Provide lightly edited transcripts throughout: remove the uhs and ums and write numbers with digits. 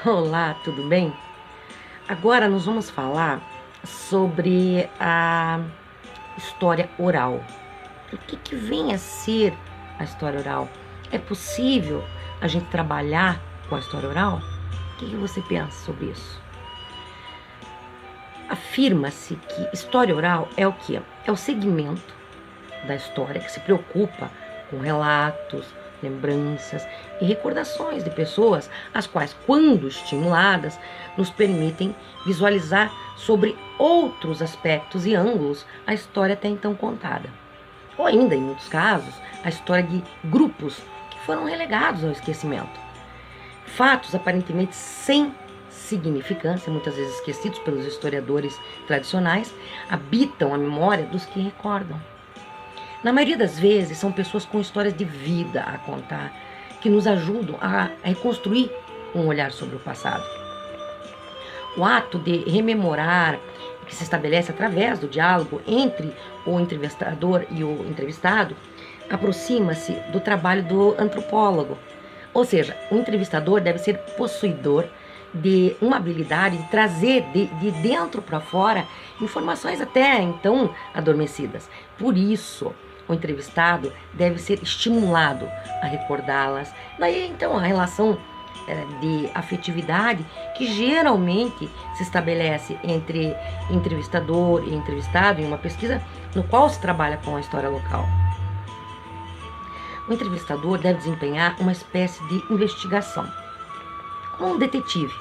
Olá, tudo bem? Agora nós vamos falar sobre a história oral. O que vem a ser a história oral? É possível a gente trabalhar com a história oral? O que você pensa sobre isso? Afirma-se que história oral é o quê? É o segmento da história que se preocupa com relatos, lembranças e recordações de pessoas, as quais, quando estimuladas, nos permitem visualizar sobre outros aspectos e ângulos a história até então contada. Ou ainda, em muitos casos, a história de grupos que foram relegados ao esquecimento. Fatos aparentemente sem significância, muitas vezes esquecidos pelos historiadores tradicionais, habitam a memória dos que recordam. Na maioria das vezes, são pessoas com histórias de vida a contar, que nos ajudam a reconstruir um olhar sobre o passado. O ato de rememorar, que se estabelece através do diálogo entre o entrevistador e o entrevistado, aproxima-se do trabalho do antropólogo. Ou seja, o entrevistador deve ser possuidor de uma habilidade de trazer de dentro para fora informações até então adormecidas. Por isso, o entrevistado deve ser estimulado a recordá-las. Daí, então, a relação de afetividade que geralmente se estabelece entre entrevistador e entrevistado em uma pesquisa no qual se trabalha com a história local. O entrevistador deve desempenhar uma espécie de investigação, como um detetive,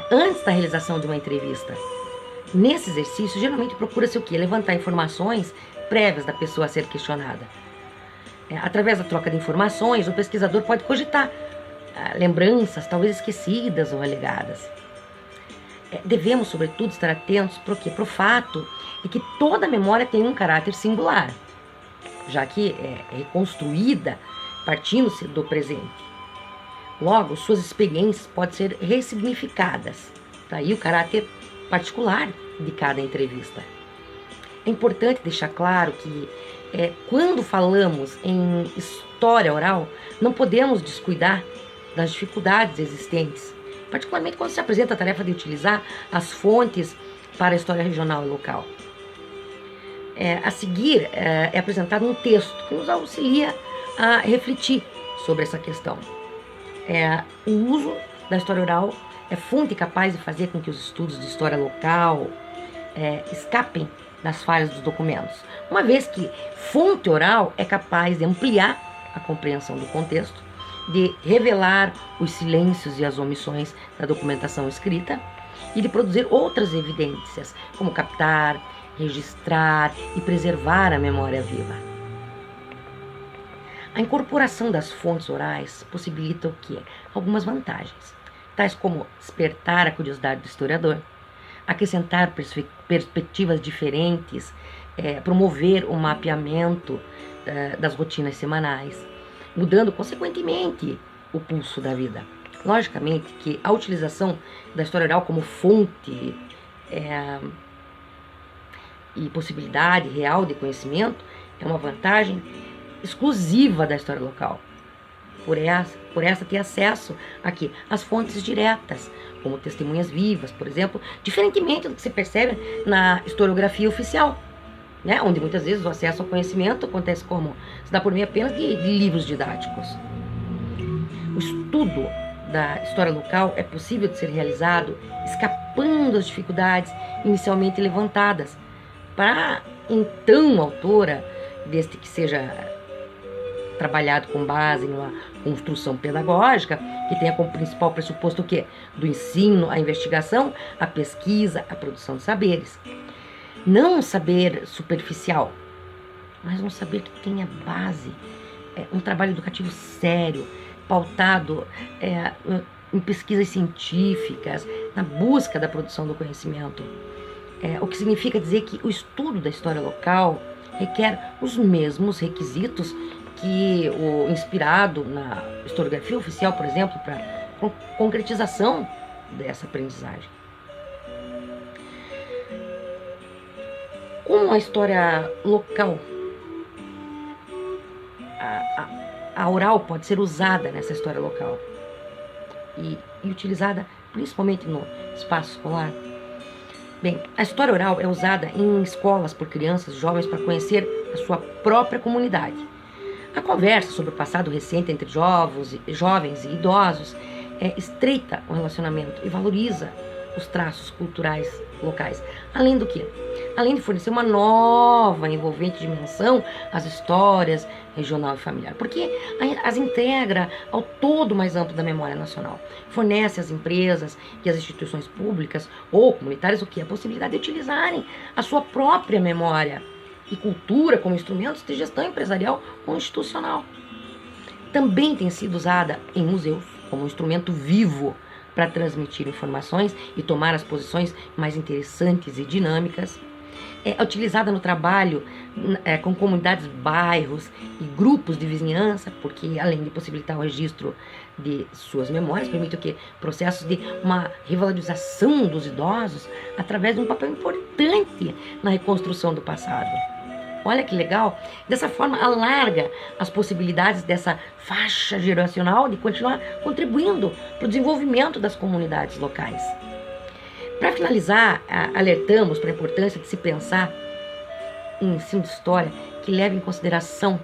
antes da realização de uma entrevista. Nesse exercício, geralmente procura-se o quê? Levantar informações prévias da pessoa a ser questionada. Através da troca de informações, o pesquisador pode cogitar lembranças, talvez esquecidas ou relegadas. Devemos, sobretudo, estar atentos para o fato de que toda memória tem um caráter singular, já que é reconstruída partindo-se do presente. Logo, suas experiências podem ser ressignificadas. Daí o caráter particular de cada entrevista. É importante deixar claro que quando falamos em história oral, não podemos descuidar das dificuldades existentes, particularmente quando se apresenta a tarefa de utilizar as fontes para a história regional e local. A seguir, é apresentado um texto que nos auxilia a refletir sobre essa questão. O uso da história oral é fonte capaz de fazer com que os estudos de história local escapem das falhas dos documentos, uma vez que fonte oral é capaz de ampliar a compreensão do contexto, de revelar os silêncios e as omissões da documentação escrita e de produzir outras evidências, como captar, registrar e preservar a memória viva. A incorporação das fontes orais possibilita o quê? Algumas vantagens, tais como despertar a curiosidade do historiador, acrescentar perspectivas diferentes, promover o mapeamento das rotinas semanais, mudando consequentemente o pulso da vida. Logicamente que a utilização da história oral como fonte e possibilidade real de conhecimento é uma vantagem exclusiva da história local. Por essa ter acesso aqui às fontes diretas, como testemunhas vivas, por exemplo, diferentemente do que se percebe na historiografia oficial, né, onde muitas vezes o acesso ao conhecimento acontece como? Se dá por meio apenas de livros didáticos. O estudo da história local é possível de ser realizado escapando das dificuldades inicialmente levantadas, para então a autora, desde que seja trabalhado com base numa construção pedagógica, que tenha como principal pressuposto o quê? Do ensino, a investigação, a pesquisa, a produção de saberes. Não um saber superficial, mas um saber que tenha base, um trabalho educativo sério, pautado em pesquisas científicas, na busca da produção do conhecimento. O que significa dizer que o estudo da história local requer os mesmos requisitos que o inspirado na historiografia oficial, por exemplo, para concretização dessa aprendizagem. Como a história local, a oral pode ser usada nessa história local? e utilizada principalmente no espaço escolar? Bem, a história oral é usada em escolas por crianças e jovens para conhecer a sua própria comunidade. A conversa sobre o passado recente entre jovens e idosos estreita o relacionamento e valoriza os traços culturais locais. Além do que? Além de fornecer uma nova envolvente dimensão às histórias regional e familiar, porque as integra ao todo mais amplo da memória nacional. Fornece às empresas e às instituições públicas ou comunitárias a possibilidade de utilizarem a sua própria memória e cultura como instrumentos de gestão empresarial ou institucional. Também tem sido usada em museus como um instrumento vivo para transmitir informações e tomar as posições mais interessantes e dinâmicas. É utilizada no trabalho com comunidades, bairros e grupos de vizinhança, porque além de possibilitar o registro de suas memórias, permite que processos de uma revalorização dos idosos através de um papel importante na reconstrução do passado. Olha que legal, dessa forma alarga as possibilidades dessa faixa geracional de continuar contribuindo para o desenvolvimento das comunidades locais. Para finalizar, alertamos para a importância de se pensar em ensino de história que leve em consideração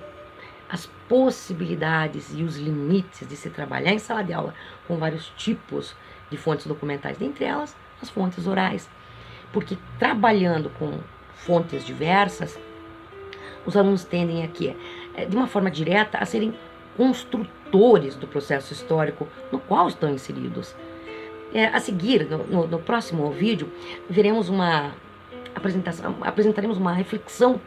as possibilidades e os limites de se trabalhar em sala de aula com vários tipos de fontes documentais, dentre elas as fontes orais, porque trabalhando com fontes diversas, os alunos tendem aqui, de uma forma direta, a serem construtores do processo histórico no qual estão inseridos. A seguir, no próximo vídeo, apresentaremos uma reflexão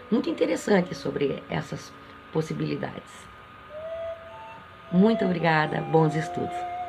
muito interessante sobre essas possibilidades. Muito obrigada, bons estudos!